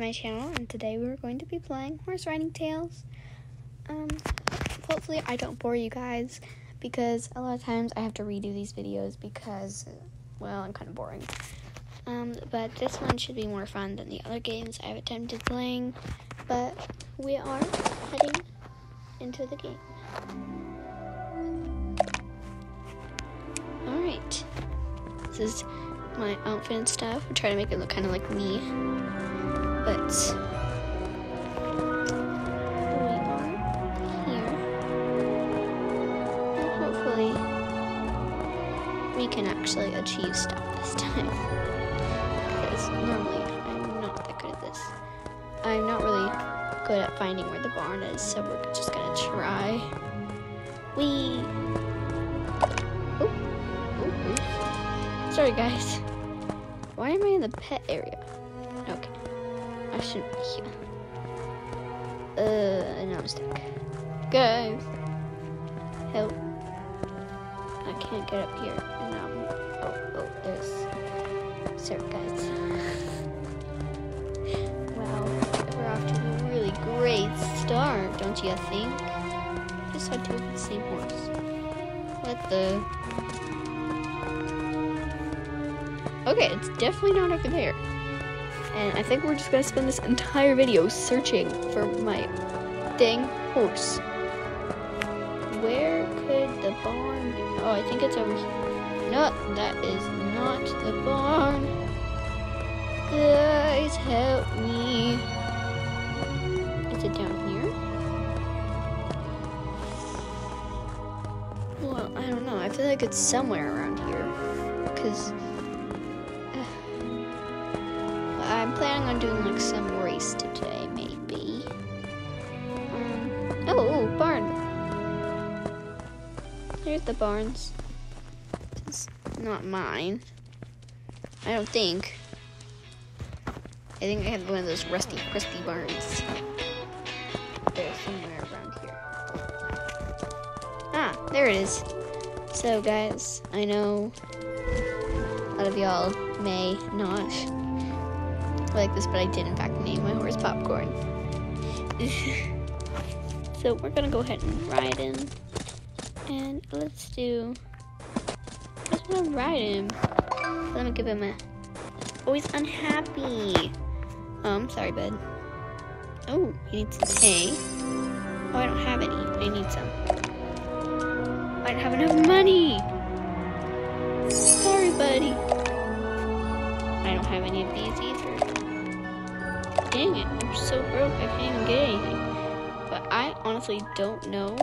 my channel, and today we're going to be playing Horse Riding Tales. Hopefully I don't bore you guys, because a lot of times I have to redo these videos because, well, I'm kind of boring. But this one should be more fun than the other games I've attempted playing, but we are heading into the game. Alright, this is my outfit and stuff. I try to make it look kind of like me, but we are here, and hopefully we can actually achieve stuff this time, because normally I'm not that good at this. I'm not really good at finding where the barn is, so we're just gonna try. Whee! Sorry guys. Why am I in the pet area? Okay. I shouldn't be here. Now I'm stuck. Guys! Help. I can't get up here. No. Oh, there's... Sorry guys. Wow. We're off to a really great start, don't you think? I just had two of the same horse. What the... Okay, it's definitely not over there. And I think we're just gonna spend this entire video searching for my dang horse. Where could the barn be? Oh, I think it's over here. No, that is not the barn. Guys, help me. Is it down here? Well, I don't know. I feel like it's somewhere around here. Because... I'm planning on doing like some race today, maybe. Oh, barn. Here's the barns. It's not mine. I don't think. I think I have one of those rusty, crusty barns. They're somewhere around here. Ah, there it is. So guys, I know a lot of y'all may not like this, but I did in fact name my horse Popcorn. So we're gonna go ahead and ride him, and I just wanna ride him. Let me give him a... Oh, he's unhappy. Oh, I'm sorry, bud. Oh, he needs some hay. Oh, I don't have any. I need some. I don't have enough money. Sorry, buddy. I don't have any of these either. Dang it, I'm so broke, I can't even get anything. But I honestly don't know,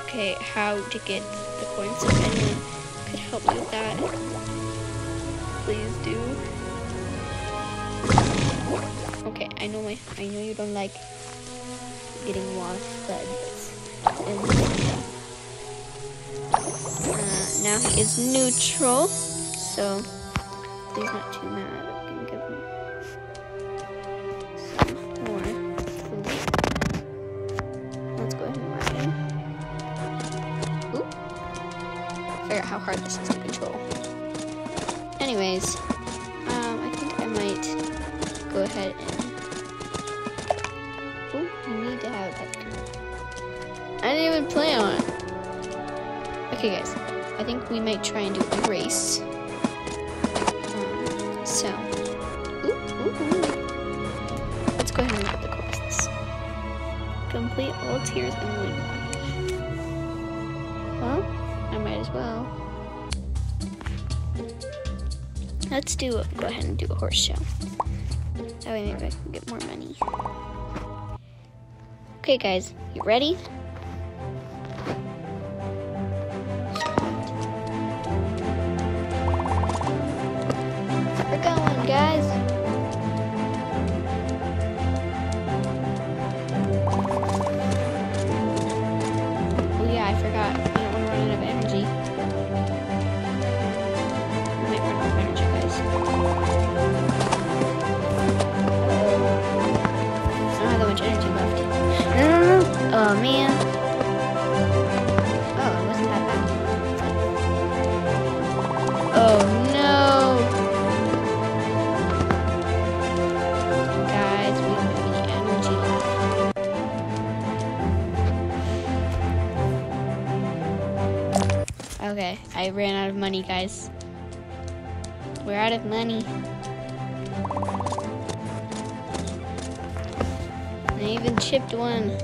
okay, how to get the coins. So if anyone could help me with that, please do. Okay, I know you don't like getting lost, but now he is neutral, so he's not too mad. How hard this is to control. Anyways, I think I might go ahead and... Oh, you need to have that. I didn't even plan on it. Okay, guys, I think we might try and do a race. Let's go ahead and look at the quests. Complete all tiers and win. Well, I might as well. Let's go ahead and do a horse show. That way maybe I can get more money. Okay guys, you ready? We're going, guys. Oh yeah, I forgot. I don't want to run out of energy. Oh man. Okay, I ran out of money, guys. We're out of money. I even chipped one.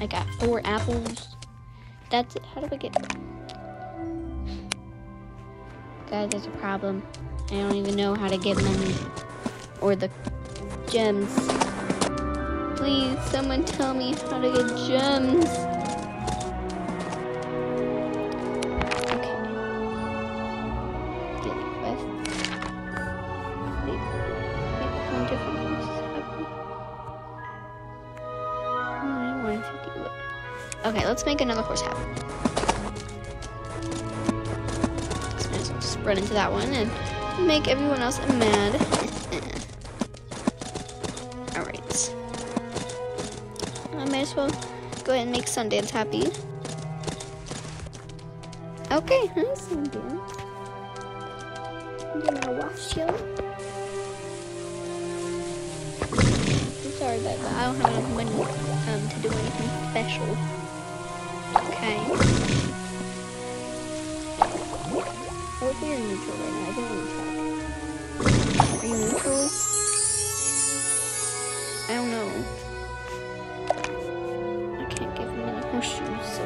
I got 4 apples. That's it. How do I get... Guys, there's a problem. I don't even know how to get money. Or the gems. Please, someone tell me how to get gems. Okay. Daily quests. Make one different horses happen. 150 wood. Okay, let's make another horse happen. Just run into that one and make everyone else mad. Alright. I might as well go ahead and make Sundance happy. Okay, hi Sundance. I'm gonna wash you. I'm sorry, but I don't have enough money to do anything special. Okay. What if you're neutral right now? I don't want to check. Are you neutral? I don't know. I can't give him any horseshoes, so...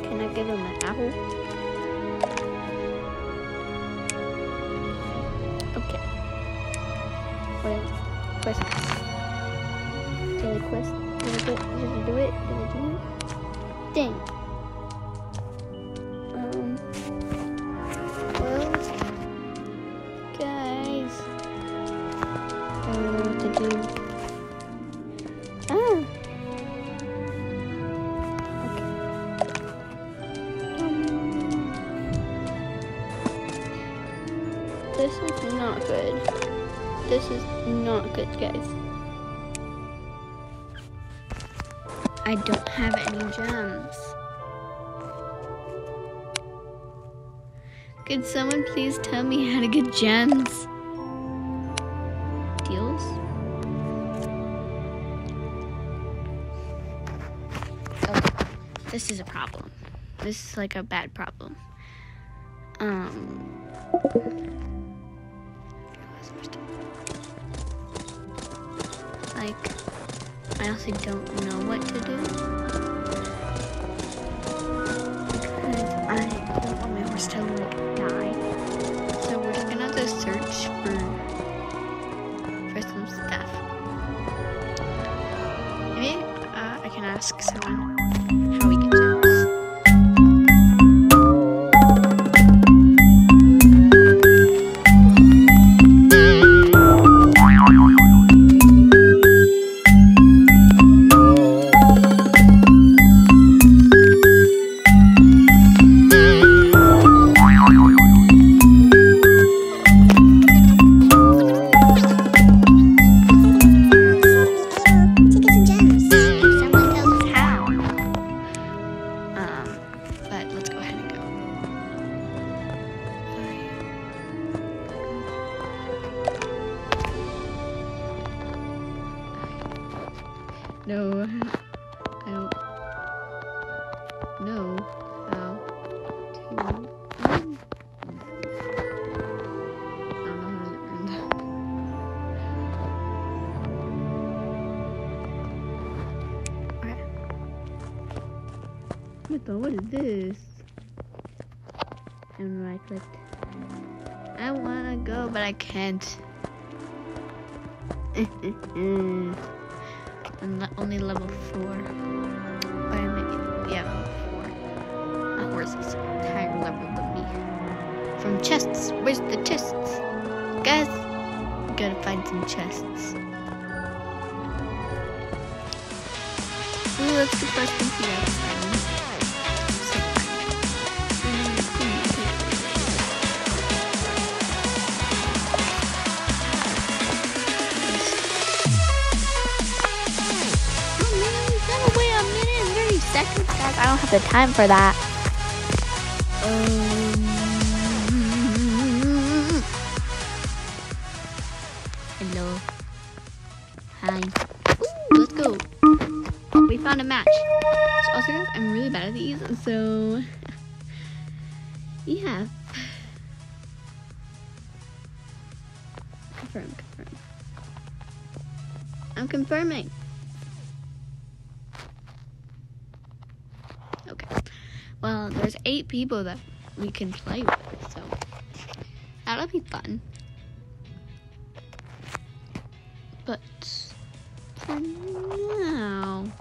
Can I give him an apple? Okay. Well, quests. Daily quest. Did I do it? Dang. Well, guys, I don't know what to do. Okay. This is not good. This is not good, guys. I don't have any gems. Could someone please tell me how to get gems? Deals? Okay, this is a problem. This is like a bad problem. Like, I also don't know what to do. Because I don't want my horse to like die. So we're just gonna go search for some stuff. Maybe I can ask someone how we get gems. No, I don't know how to. I don't know how to earn that. Okay. What is this? And I clicked. I wanna go, but I can't. I'm only level 4. Yeah, level 4. My horse is higher level than me. From chests. Where's the chests? Guys, we gotta find some chests. Ooh, let's do first computer. Seconds, guys. I don't have the time for that. we found a match. So also guys, I'm really bad at these, so yeah. Confirm. I'm confirming. Okay. Well, there's 8 people that we can play with, so that'll be fun. But for now,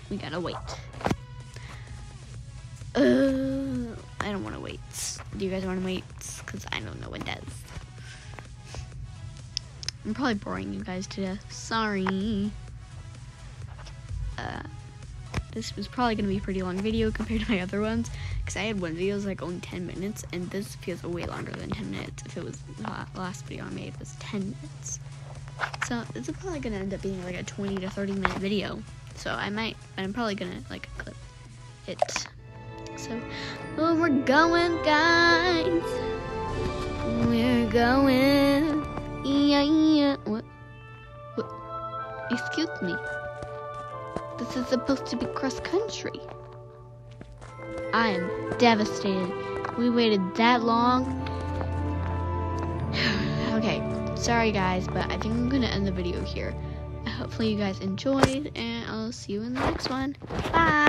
we gotta wait. I don't want to wait. Do you guys want to wait? Because I don't know what does. I'm probably boring you guys to death. Sorry. This was probably going to be a pretty long video compared to my other ones, because I had one video was like only 10 minutes, and this feels way longer than 10 minutes. If it was the last video I made was 10 minutes. So this is probably going to end up being like a 20 to 30 minute video. So I'm probably going to like clip it. So, oh, we're going, guys. We're going. Yeah. What? Excuse me. This is supposed to be cross country. I am devastated. We waited that long. Okay, sorry guys, but I think I'm gonna end the video here. Hopefully you guys enjoyed, and I'll see you in the next one. Bye!